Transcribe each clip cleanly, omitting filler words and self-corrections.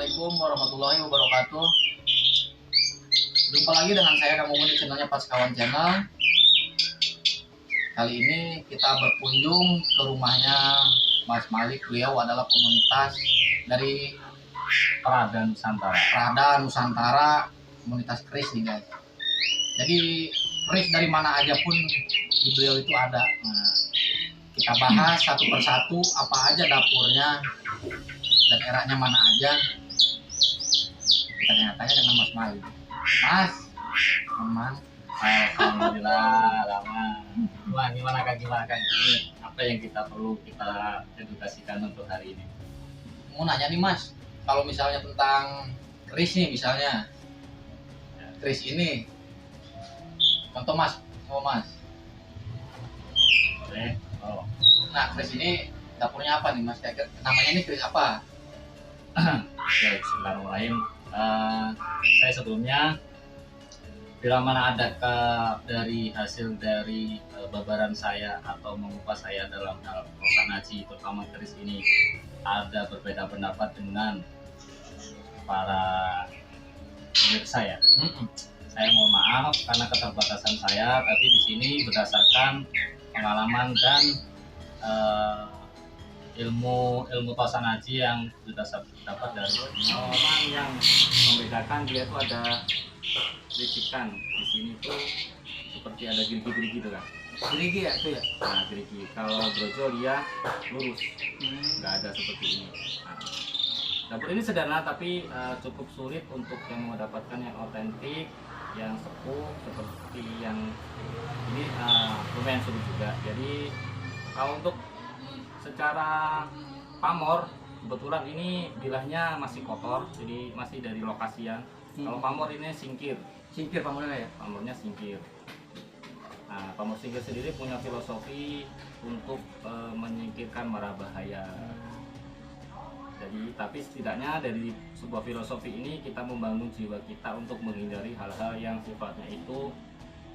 Assalamualaikum warahmatullahi wabarakatuh. Jumpa lagi dengan saya Kamu di channelnya Pas Kawan Channel. Kali ini kita berkunjung ke rumahnya Mas Malik. Beliau adalah komunitas dari Prada Nusantara. Prada Nusantara, komunitas keris nih guys. Jadi keris dari mana aja pun di beliau itu ada. Nah, kita bahas satu persatu apa aja dapurnya dan eranya mana aja. Kita tanya-tanya dengan Mas Malik. Mas, aman? Alhamdulillah, lama. Wah, gimana Kak? Ini apa yang kita perlu kita edukasikan untuk hari ini? Mau nanya nih Mas, kalau misalnya tentang keris nih misalnya, keris ini, contoh Mas, Mas. Boleh? Oh. Nah, keris ini dapurnya apa nih Mas? Namanya ini keris apa? Oke, bismillahirrahmanirrahim. Saya sebelumnya bila mana ada dari hasil dari babaran saya atau mengupas saya dalam hal proses haji terutama keris ini ada berbeda pendapat dengan para pemirsa ya. Saya mohon maaf karena keterbatasan saya, tapi di sini berdasarkan pengalaman dan ilmu tosan haji yang sudah saya dapat dari pengalaman yang membedakan dia itu ada licikan di sini tuh seperti ada gerigi-gerigi gitu kan. Gerigi ya itu ya? Nah, gerigi. Kalau brojol dia lurus, nggak ada seperti ini. Nah, dapur ini sederhana tapi cukup sulit untuk yang mendapatkan yang otentik, yang sepuh seperti yang ini lumayan sulit juga. Jadi kalau untuk secara pamor kebetulan ini bilahnya masih kotor, jadi masih dari lokasian. Kalau pamor ini singkir Pamornya ya? Pamornya singkir. Nah, pamor singkir sendiri punya filosofi untuk menyingkirkan mara bahaya. Jadi, tapi setidaknya dari sebuah filosofi ini kita membangun jiwa kita untuk menghindari hal-hal yang sifatnya itu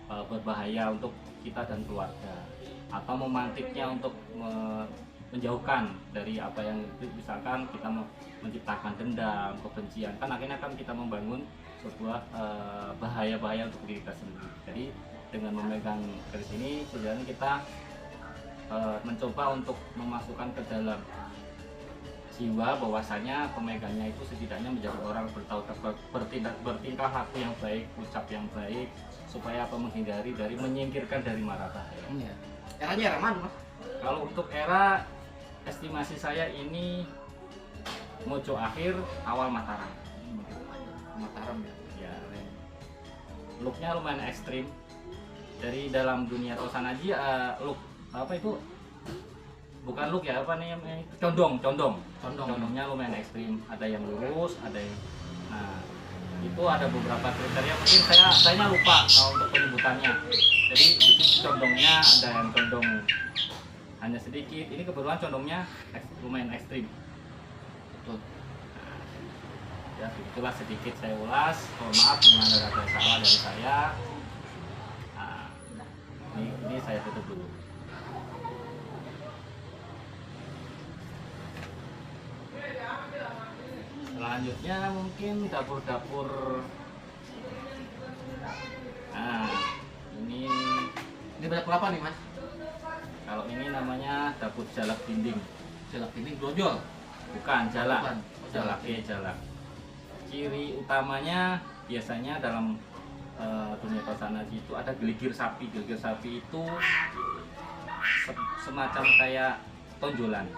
berbahaya untuk kita dan keluarga, atau memantiknya untuk menjauhkan dari apa yang misalkan kita menciptakan dendam, kebencian, kan akhirnya kan kita membangun sebuah bahaya-bahaya untuk diri kita sendiri. Jadi dengan memegang keris ini sebenarnya kita mencoba untuk memasukkan ke dalam jiwa bahwasanya pemegangnya itu setidaknya menjadi orang bertingkah laku yang baik, ucap yang baik, supaya apa menghindari dari menyingkirkan dari mara bahaya. Iya. Eranya era mana Mas? Kalau untuk era estimasi saya ini Mojo akhir awal Mataram. Mataram ya. Ya, looknya lumayan ekstrim. Dari dalam dunia tosan haji look apa itu? Bukan look ya, apa nih condongnya lumayan ekstrim. Ada yang lurus, ada yang itu ada beberapa kriteria, mungkin saya lupa untuk penyebutannya. Jadi di sini condongnya ada yang condong hanya sedikit, ini kebetulan condongnya lumayan ekstrim. Betul. Ya, itulah sedikit saya ulas. Mohon maaf jika ada kata salah dari saya. Ini saya tutup dulu. Selanjutnya mungkin dapur-dapur. Nah, ini dapur apa nih Mas? Kalau ini namanya dapur jalak dinding. Jalak dinding brojol? Bukan, jalak. Bukan. Jalak. Ciri utamanya biasanya dalam dunia tosan haji itu ada geligir sapi. Geligir sapi itu semacam kayak tonjolan.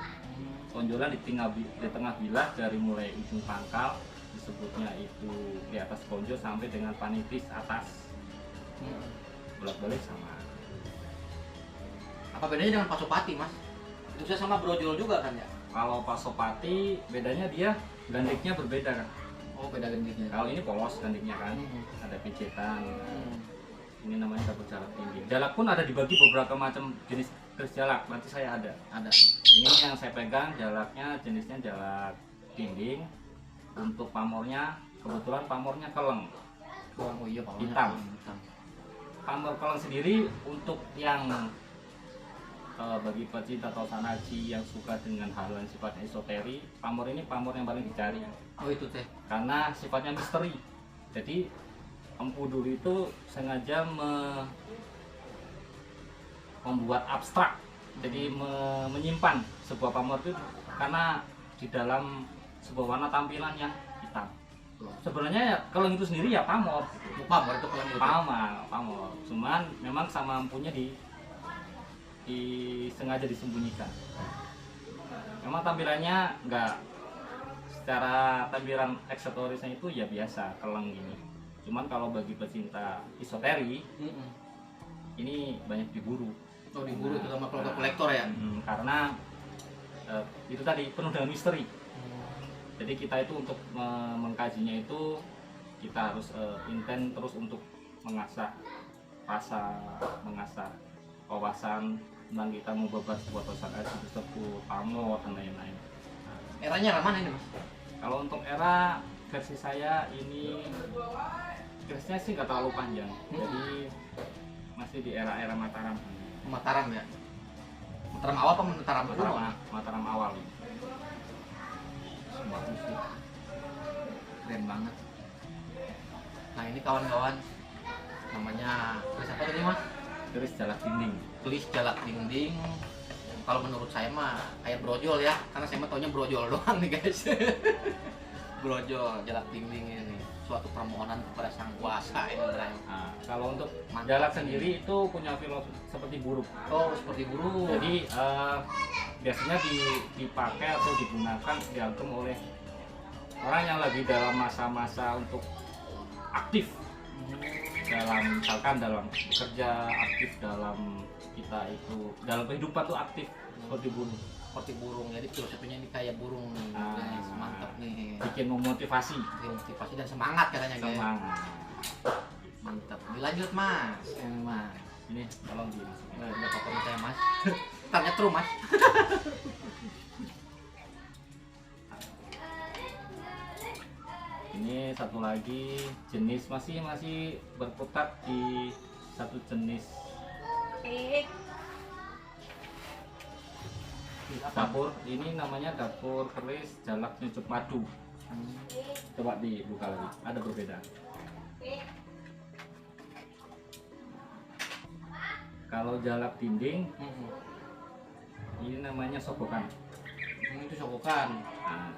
Tonjolan di tengah bilah dari mulai ujung pangkal, disebutnya itu di atas konjo sampai dengan panitis atas. Bolak-balik sama. Apa bedanya dengan pasopati Mas? Itu bisa sama brojol juga kan ya? Kalau pasopati bedanya dia gandiknya berbeda kan. Oh, beda gandiknya. Kalau ini polos gandiknya kan, ada pijetan. Ini namanya dapur jalak dinding. Jalak pun ada dibagi beberapa macam jenis keris jalak. Nanti saya ada. Ini yang saya pegang jalaknya jenisnya jalak dinding. Untuk pamornya kebetulan pamornya keleng. Oh iya, hitam. Pamor keleng sendiri untuk yang bagi pecinta Tausanaji yang suka dengan hal yang sifatnya esoteri, pamor ini pamor yang paling dicari. Oh itu teh. Karena sifatnya misteri. Jadi Empu dulu itu sengaja membuat abstrak. Jadi menyimpan sebuah pamor itu karena di dalam sebuah warna tampilan yang hitam. Sebenarnya ya, kalau itu sendiri ya pamor. Pamor itu kalau itu. Pamor. Cuman memang sama empunya sengaja disembunyikan. Memang tampilannya enggak, secara tampilan aksesorisnya itu ya biasa, keleng gini. Cuman kalau bagi pecinta esoteri, ini banyak diburu. Oh diburu itu sama kolektor ya? Karena itu tadi penuh dengan misteri. Jadi kita itu untuk mengkajinya itu kita harus intent terus untuk mengasah rasa, mengasah wawasan tentang kita mau beberapa sebuah Tausanaji tersebut, pamor dan lain-lain. Eranya mana ini mas? Kalau untuk era versi saya ini garisnya sih nggak terlalu panjang, jadi masih di era-era Mataram. Mataram ya? Mataram awal apa Mataram kedua? Mataram awal. Bagus sih, keren banget. Nah ini kawan-kawan, namanya keris apa tadi mas? Keris jalak dinding. Keris jalak dinding. Kalau menurut saya mah kayak brojol ya, karena saya mah taunya brojol doang nih guys. Brojol jalak dinding ini suatu permohonan kepada sang kuasa ini. Nah, kalau untuk Mantap. jalak sendiri itu punya filosofi seperti burung. Oh seperti burung. Jadi biasanya dipakai atau digunakan diagem oleh orang yang lagi dalam masa-masa untuk aktif dalam, misalkan dalam bekerja, aktif dalam kita itu dalam kehidupan tuh aktif seperti burung. Seperti burung, jadi filosofinya ini kayak burung nih, guys. Mantap nih. Bikin memotivasi, Motivasi dan semangat katanya guys. semangat. Mantap. Dilanjut mas. Ini mas. Ini tolong dimasukin. Nah, udah pokoknya saya mas. Tanya terus mas. Ini satu lagi jenis masih berkutat di satu jenis dapur. Ini namanya dapur keris jalak nyucup madu. Coba dibuka lagi, ada perbedaan. Kalau jalak dinding ini namanya sogokan. Itu sogokan. Nah,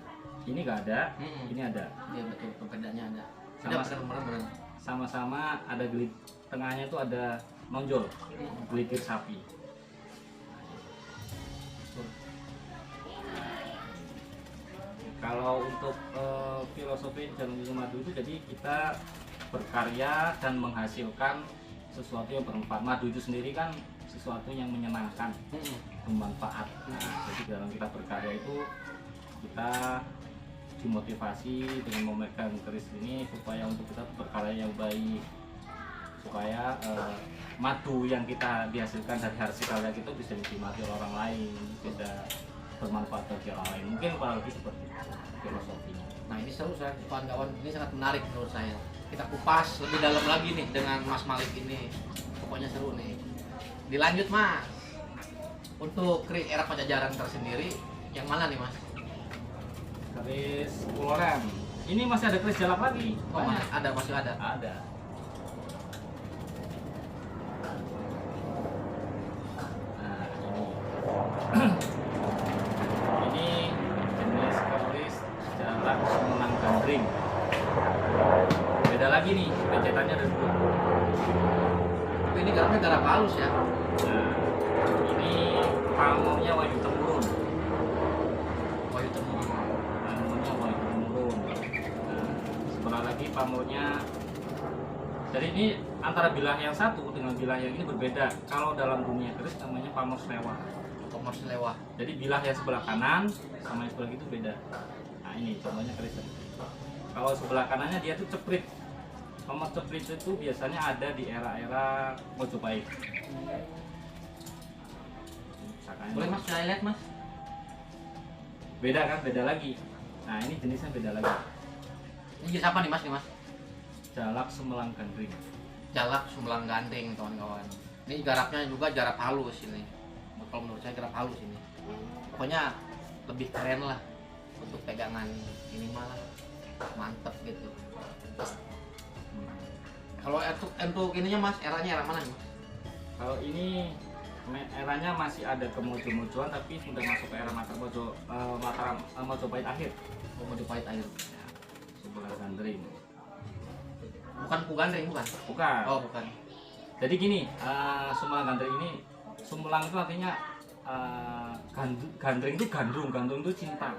ini nggak ada, ini ada. Iya betul, perbedaannya ada. Sama- Bener. Sama-sama ada gelit, tengahnya itu ada nonjol, gelitir sapi. Kalau untuk filosofi jalan madu itu, jadi kita berkarya dan menghasilkan sesuatu yang bermanfaat. Madu itu sendiri kan sesuatu yang menyenangkan, bermanfaat. Nah, jadi dalam kita berkarya itu kita dimotivasi dengan memegang keris ini supaya untuk kita berkarya yang baik, supaya madu yang kita dihasilkan dari hasil karya kita bisa dinikmati oleh orang lain, bisa bermanfaat bagi orang lain. Mungkin kurang lebih seperti itu filosofinya. Nah ini seru saya kawan-kawan, ini sangat menarik menurut saya. Kita kupas lebih dalam lagi nih dengan Mas Malik ini. Pokoknya seru nih. Dilanjut mas. Untuk keris era Pajajaran tersendiri, yang mana nih mas? Keris Pulau Rem. Ini masih ada keris jalak lagi. Oh, Banyak. ada, masih ada. Ada. Nah, ini jenis keris jalak Sumenang Gandring. Beda lagi nih, pencetannya ada dua. Tapi ini garamnya garam halus ya. Nah, ini pamornya Wahyu Temurun. Wahyu Temurun. Pamornya Wahyu Temurun. Nah, sebelah lagi pamornya. Jadi ini antara bilah yang satu dengan bilah yang ini berbeda. Kalau dalam dunia keris namanya pamor selewah. Pamor selewah. Jadi bilah yang sebelah kanan sama yang sebelah itu beda. Nah ini contohnya keris. Kalau sebelah kanannya dia tuh ceprit. Pamor ceprit itu biasanya ada di era-era Mojopahit. Boleh mas, saya lihat mas. Beda kan, beda lagi. Nah ini jenisnya beda lagi. Ini jenis apa nih mas? Jalak Sumelang Gandring. Jalak Sumelang Gandring kawan-kawan. Ini garapnya juga garap halus ini. kalau menurut saya gerap halus ini. Pokoknya lebih keren lah untuk pegangan ini malah mantep gitu. Kalau untuk ininya Mas, eranya era mana nih Mas? Kalau ini eranya masih ada kemucu-mucuan, tapi sudah masuk ke era Majapahit akhir. Majapahit akhir. Ya, Sumbalang Gandring. Bukan Pugandring bukan? Bukan. Oh bukan. Jadi gini, Sumbalang Gandring ini, Sumbalang itu artinya gandring itu gandrung itu cinta.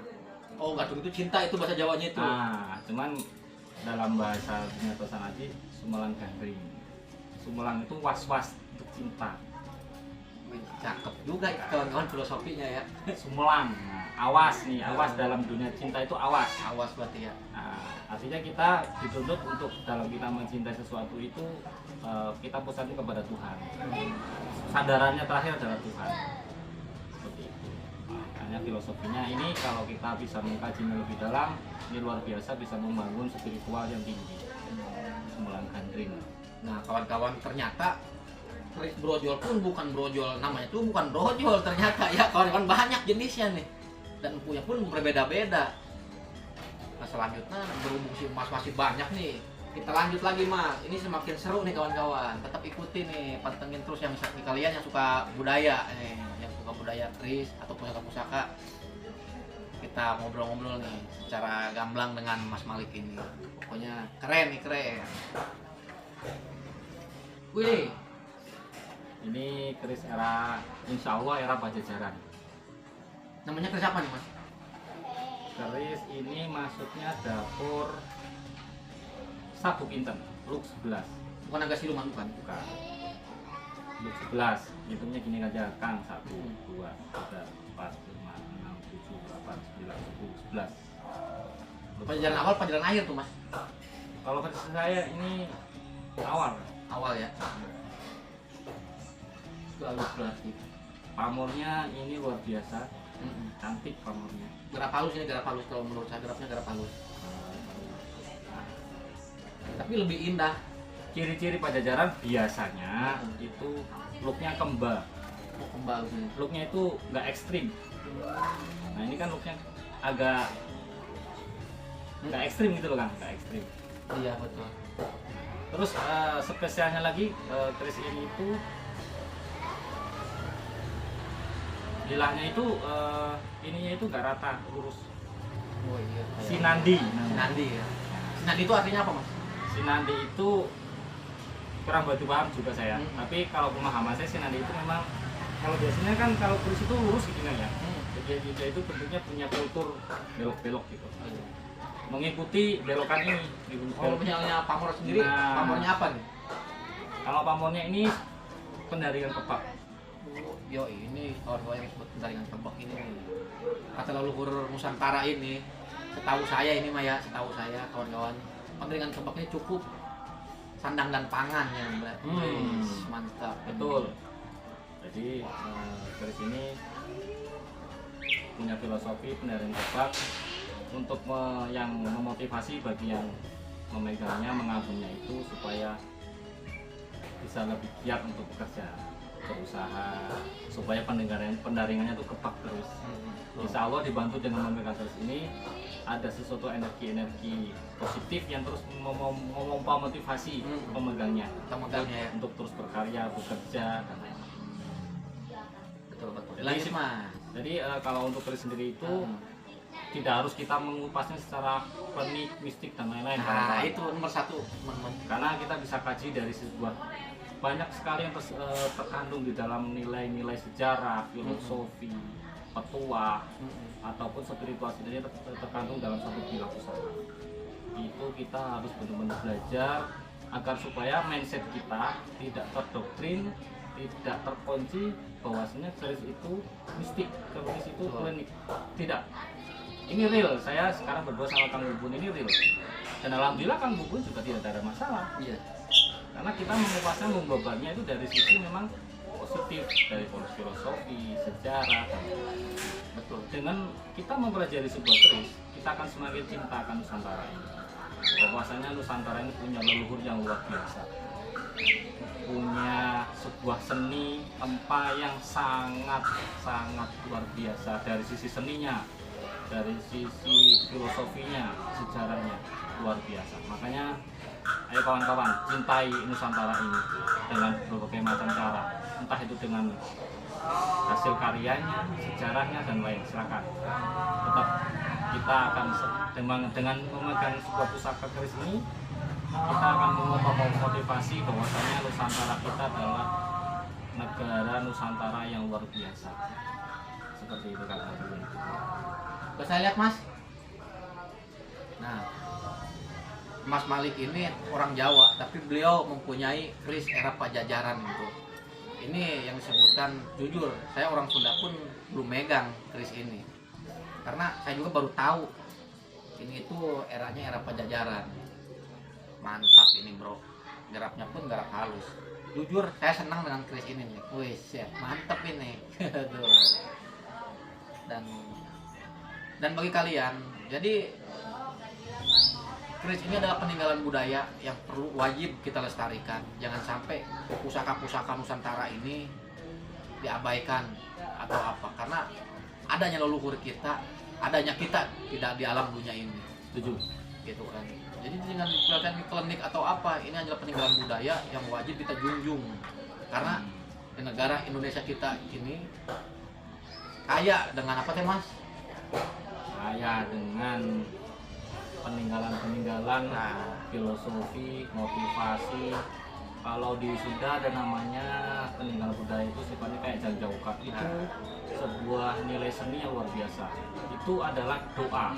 Oh gandrung itu cinta, itu bahasa Jawanya itu. Nah, cuman dalam bahasa Nyato Sanadi, Sumbalang Gandring. Sumbalang itu was-was untuk cinta. Wih, cakep juga kawan-kawan filosofinya ya. Sumbalang, awas nih, awas dalam dunia cinta itu awas. Awas berarti ya. Nah, artinya kita dituntut untuk dalam kita mencintai sesuatu itu kita pusatkan kepada Tuhan. Sadarannya terakhir adalah Tuhan. Seperti itu. Makanya filosofinya ini kalau kita bisa mengkajinya lebih dalam, ini luar biasa, bisa membangun spiritual yang tinggi. Sumbalang Gandring. Nah kawan-kawan, ternyata keris brojol pun bukan brojol, namanya tuh bukan brojol ternyata ya kawan-kawan, banyak jenisnya nih dan punya pun berbeda-beda. Nah selanjutnya berhubung si Mas masih banyak nih, kita lanjut lagi Mas. Ini semakin seru nih kawan-kawan, tetap ikuti nih, pantengin terus yang kalian yang suka budaya nih, yang suka budaya keris atau pusaka-pusaka. Kita ngobrol-ngobrol nih secara gamblang dengan Mas Malik ini. Pokoknya keren nih, keren. Wih, Ini keris era, insya Allah era Pajajaran. namanya keris apa nih Mas? Keris ini masuknya dapur Sabuk Inten, Luk 11. Bukan agak siluman bukan? Bukan. Luk 11. Hitungnya gini aja, Kang. 1, 2, 3, 4, 5, 6, 7, 8, 9, 10, 11. Pajajaran awal, pajajaran akhir tuh Mas? Kalau keris saya ini awal. Awal ya. Lalu berarti. Pamornya ini luar biasa, cantik pamornya. Gerap halus ini, gerap halus kalau menurut saya, gerapnya gerap halus. Tapi lebih indah. Ciri-ciri Pajajaran biasanya itu looknya kembar. Oh, kembali sini. Looknya itu nggak ekstrim. Nah ini kan looknya agak nggak ekstrim gitu loh Kang, nggak ekstrim. Iya betul. Terus spesialnya lagi keris ini itu bilahnya itu ininya itu nggak rata, lurus. Oh iya. Sinandi. Sinandi ya. Sinandi itu artinya apa Mas? Sinandi itu kurang batu paham juga saya. Hmm. Tapi kalau pemahaman saya Sinandi itu memang kalau biasanya kan kalau keris itu lurus gitu kan ya. Jadi dia itu bentuknya punya kultur belok-belok gitu. Mengikuti belokan ini. Kalau misalnya pamor sendiri, Nah. pamornya apa nih? Kalau pamornya ini pendaringan kepak. Yo ini kawan-kawan yang disebut pendaringan kebak ini nih. Kata leluhur Nusantara ini, setahu saya ini mah ya, setahu saya kawan-kawan, pendaringan kebak ini cukup sandang dan pangan ya berarti. Mantap. Betul. Jadi keris ini punya filosofi pendaringan kepak untuk yang memotivasi bagi yang memegangnya, mengagumnya itu supaya bisa lebih giat untuk bekerja, berusaha, supaya pendaringannya itu kepak terus. Insya Allah dibantu dengan memegang keris ini ada sesuatu energi positif yang terus memompa motivasi pemegangnya untuk terus berkarya, bekerja dan lain-lain. Betul. Jadi, jadi kalau untuk keris sendiri itu tidak harus kita mengupasnya secara klinik, mistik dan lain-lain. Nah, itu nomor satu. Karena kita bisa kaji dari sebuah banyak sekali yang terkandung di dalam nilai-nilai sejarah, filosofi, petuah, ataupun spiritual sendiri terkandung dalam satu bilah pusaka. Itu kita harus benar-benar belajar agar supaya mindset kita tidak terdoktrin, tidak terkunci bahwasanya keris itu mistik, keris itu klinik. Tidak. Ini real, saya sekarang berdua sama Kang Bubun ini real. Dan alhamdulillah Kang Bubun juga tidak ada masalah. Iya. Karena kita mengupasnya, membabarnya itu dari sisi memang positif, dari filosofi, sejarah. Betul. Dengan kita mempelajari sebuah keris, kita akan semakin cinta akan Nusantara ini. Bahwasanya Nusantara ini punya leluhur yang luar biasa. punya sebuah seni tempa yang sangat luar biasa dari sisi seninya, dari sisi filosofinya, sejarahnya luar biasa. Makanya ayo kawan-kawan, cintai Nusantara ini dengan berbagai macam cara, entah itu dengan hasil karyanya, sejarahnya dan lain. Silakan. Tetap kita akan dengan memegang sebuah pusaka keris ini, kita akan memotivasi bahwasanya Nusantara kita adalah negara Nusantara yang luar biasa. Seperti itu kata dulu. Bisa saya lihat Mas. Nah, Mas Malik ini orang Jawa, tapi beliau mempunyai keris era Pajajaran gitu. Ini yang disebutkan, jujur, saya orang Sunda pun belum megang keris ini. Karena saya juga baru tahu ini itu eranya era Pajajaran. Mantap ini bro, garapnya pun garap halus. Jujur saya senang dengan keris ini nih. Wih, mantap ini. dan bagi kalian, jadi keris ini adalah peninggalan budaya yang perlu wajib kita lestarikan. Jangan sampai pusaka-pusaka Nusantara ini diabaikan atau apa, karena adanya leluhur kita, adanya kita tidak di alam dunia ini. Setuju. Gitu kan. Jadi dengan kelihatan klinik atau apa, ini adalah peninggalan budaya yang wajib kita junjung. Karena di negara Indonesia kita ini kaya dengan apa teh Mas? Kaya dengan peninggalan filosofi, motivasi. Kalau di Sunda ada namanya peninggalan budaya, itu sifatnya kayak jangjaukat. Itu sebuah nilai seni yang luar biasa. Itu adalah doa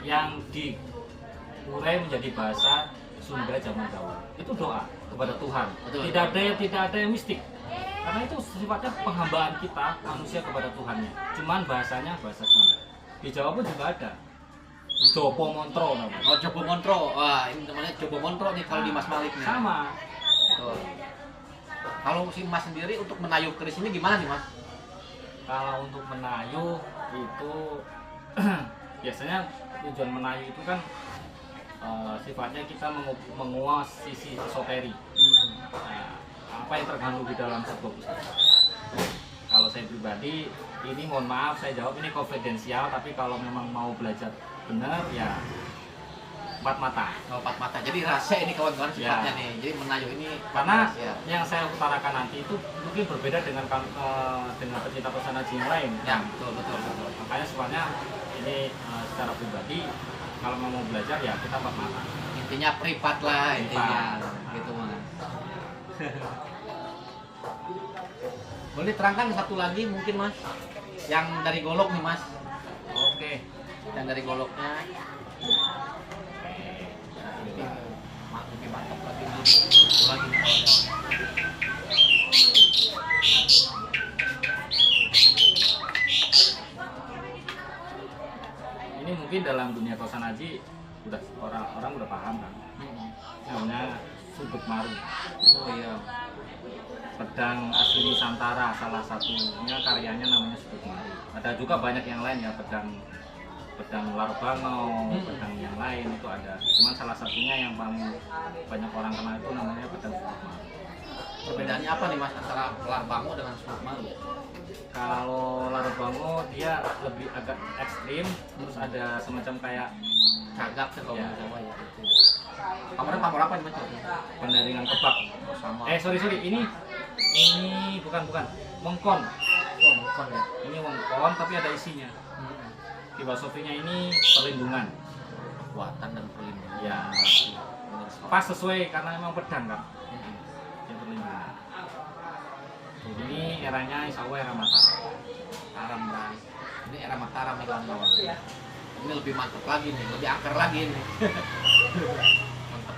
yang diurai menjadi bahasa Sunda zaman dahulu. Itu doa kepada Tuhan. Betul. Tidak ada yang mistik. Karena itu sifatnya penghambaan kita manusia kepada Tuhannya. Cuman bahasanya bahasa Sunda. Di Jawa pun juga ada. Jopo Montro namanya. Oh, Jopo Montro. Wah, ini namanya Jopo Montro nih kalau di Mas Malik nih. Sama. Betul. Kalau si Mas sendiri untuk menayuh keris ini gimana nih Mas? Kalau untuk menayuh itu biasanya tujuan menayuh itu kan sifatnya kita menguas sisi esoteri. Nah, apa yang terkandung di dalam sebuah pusaka. Kalau saya pribadi, ini mohon maaf saya jawab ini konfidensial, tapi kalau memang mau belajar benar ya empat mata. Oh, empat mata. Jadi rahasia ini kawan-kawan sifatnya Ya. nih. Jadi menayuh ini Karena rahasia. yang saya utarakan nanti itu mungkin berbeda dengan pecinta pesanaji yang lain. Ya, betul. Makanya sebenarnya ini secara pribadi kalau mau belajar ya kita empat mata. Intinya privat lah intinya. Privat. Gitu Mas. Boleh terangkan satu lagi mungkin Mas, yang dari golok nih Mas. Oke. Yang dari goloknya. Ini lebih mantap lagi nih. Satu lagi nih kawan-kawan. Ini mungkin dalam dunia kosanaji udah orang udah paham kan. Namanya sudut maru. Oh iya. Pedang asli Nusantara, salah satunya karyanya namanya sudut maru. Ada juga banyak yang lain ya, pedang Larbangau, pedang yang lain itu ada. Cuman salah satunya yang paling banyak orang kenal itu namanya pedang sudut maru. Perbedaannya apa nih Mas antara Larbangau dengan sudut maru? Kalau Larbangau dia lebih agak ekstrim, terus ada semacam kayak Cagak tuh kalau Ya. di Jawa ya gitu. Pamor apa nih Mas? pendaringan kebak. Oh, sama. Sorry, ini bukan wengkon. Oh, bukan ya. Ini wengkon tapi ada isinya. Filosofinya ini perlindungan. Kekuatan dan perlindungan. Ya, pas sesuai karena memang pedang kan. Yang perlindungan. Ini eranya insya Allah era Mataram. Mataram Bray. Ini era Mataram nih kawan-kawan. Ini lebih mantap lagi nih, lebih akar lagi nih. Mantap.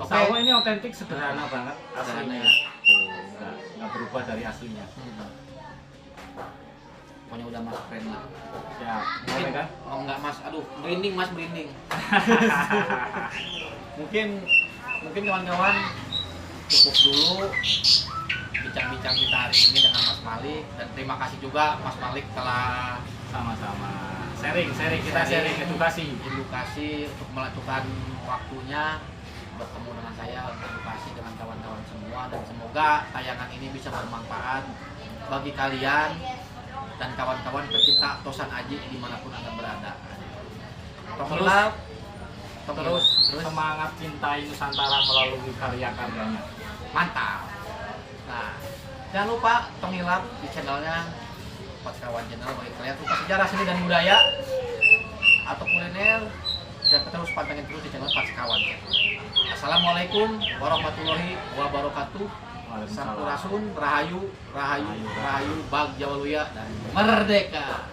Insya Allah ini otentik, sederhana banget Sederhana aslinya. ya. Nggak berubah dari aslinya. Pokoknya udah Mas keren lah. Ya, Mungkin boleh kan? mau nggak Mas? Aduh, merinding Mas, merinding. mungkin kawan-kawan cukup dulu bincang-bincang kita hari ini dengan Mas Malik, dan terima kasih juga Mas Malik telah Sama-sama. Sharing, kita sharing edukasi. untuk melakukan waktunya bertemu dengan saya untuk edukasi. kasih dengan kawan-kawan semua, dan semoga tayangan ini bisa bermanfaat bagi kalian dan kawan-kawan pecinta Tosan Aji dimanapun anda berada. Terus semangat cintai Nusantara melalui karya-karyanya. Mantap. Nah, jangan lupa tongilap di channelnya Packawan Channel bagi kalian suka sejarah, seni dan budaya atau kuliner. Jangan terus pantengin terus di channel Packawan Channel. Assalamualaikum warahmatullahi wabarakatuh. Sampurasun, rahayu, rahayu, rahayu, bag Jawaluya dan merdeka.